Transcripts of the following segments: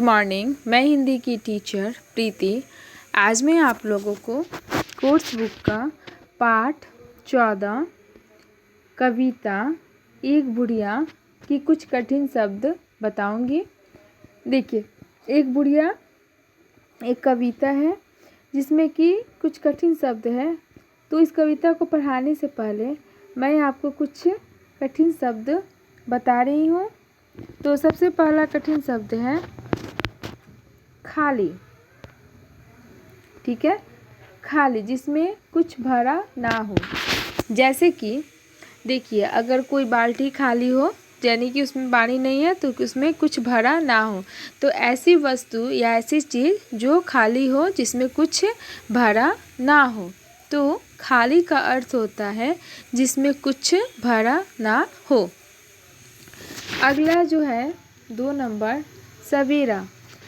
Good morning. मैं हिंदी की teacher प्रीति। आज मैं आप लोगों को कोर्स बुक का पाठ 14 कविता एक बुढ़िया की कुछ कठिन शब्द बताऊंगी। देखिए, एक बुढ़िया एक कविता है जिसमें कि कुछ कठिन शब्द है। तो इस कविता को पढ़ाने से पहले मैं आपको कुछ कठिन शब्द बता रही हूँ। तो सबसे पहला कठिन शब्द है खाली। ठीक है, खाली जिसमें कुछ भरा ना हो। जैसे कि देखिए, अगर कोई बाल्टी खाली हो यानी कि उसमें पानी नहीं है तो उसमें कुछ भरा ना हो। तो ऐसी वस्तु या ऐसी चीज़ जो खाली हो जिसमें कुछ भरा ना हो। तो खाली का अर्थ होता है जिसमें कुछ भरा ना हो। अगला जो है 2 नंबर सवेरा।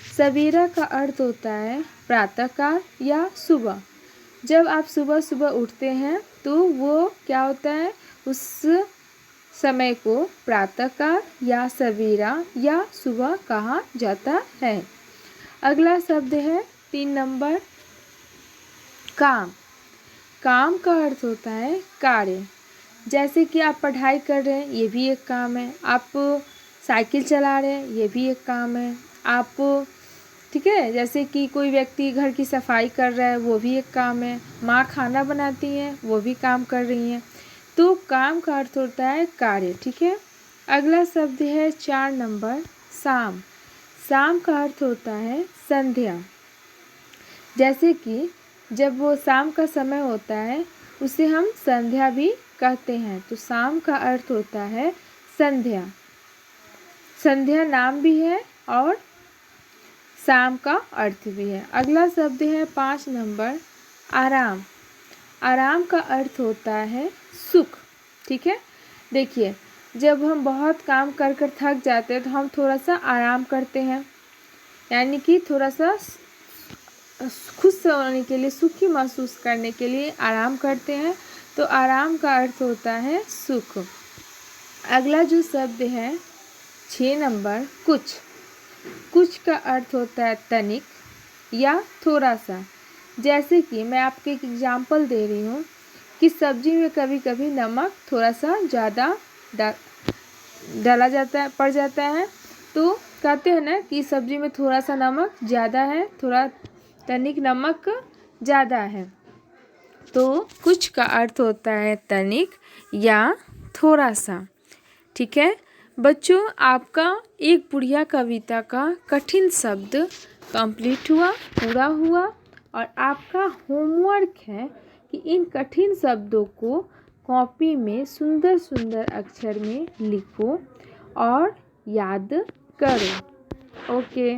सवेरा का अर्थ होता है प्रातःकाल या सुबह। जब आप सुबह सुबह उठते हैं तो वो क्या होता है, उस समय को प्रातःकाल या सवेरा या सुबह कहा जाता है। अगला शब्द है 3 नंबर काम। काम का अर्थ होता है कार्य। जैसे कि आप पढ़ाई कर रहे हैं, ये भी एक काम है। आप साइकिल चला रहे हैं, ये भी एक काम है। आप ठीक है, जैसे कि कोई व्यक्ति घर की सफाई कर रहा है, वो भी एक काम है। माँ खाना बनाती हैं, वो भी काम कर रही हैं। तो काम का अर्थ होता है कार्य। ठीक है। अगला शब्द है 4 नंबर शाम। शाम का अर्थ होता है संध्या। जैसे कि जब वो शाम का समय होता है उसे हम संध्या भी कहते हैं। तो शाम का अर्थ होता है संध्या। संध्या नाम भी है और शाम का अर्थ भी है। अगला शब्द है 5 नंबर आराम। आराम का अर्थ होता है सुख। ठीक है। देखिए, जब हम बहुत काम कर कर थक जाते हैं तो हम थोड़ा सा आराम करते हैं, यानी कि थोड़ा सा खुश होने के लिए, सुखी महसूस करने के लिए आराम करते हैं। तो आराम का अर्थ होता है सुख। अगला जो शब्द है 6 नंबर कुछ। कुछ का अर्थ होता है तनिक या थोड़ा सा। जैसे कि मैं आपको एक एग्जांपल दे रही हूँ कि सब्जी में कभी कभी नमक थोड़ा सा ज़्यादा डाला जाता है, पड़ जाता है। तो कहते हैं ना कि सब्जी में थोड़ा सा नमक ज़्यादा है, थोड़ा तनिक नमक ज़्यादा है। तो कुछ का अर्थ होता है तनिक या थोड़ा सा। ठीक है बच्चों, आपका एक बुढ़िया कविता का कठिन शब्द कंप्लीट हुआ, पूरा हुआ। और आपका होमवर्क है कि इन कठिन शब्दों को कॉपी में सुंदर सुंदर अक्षर में लिखो और याद करो। ओके।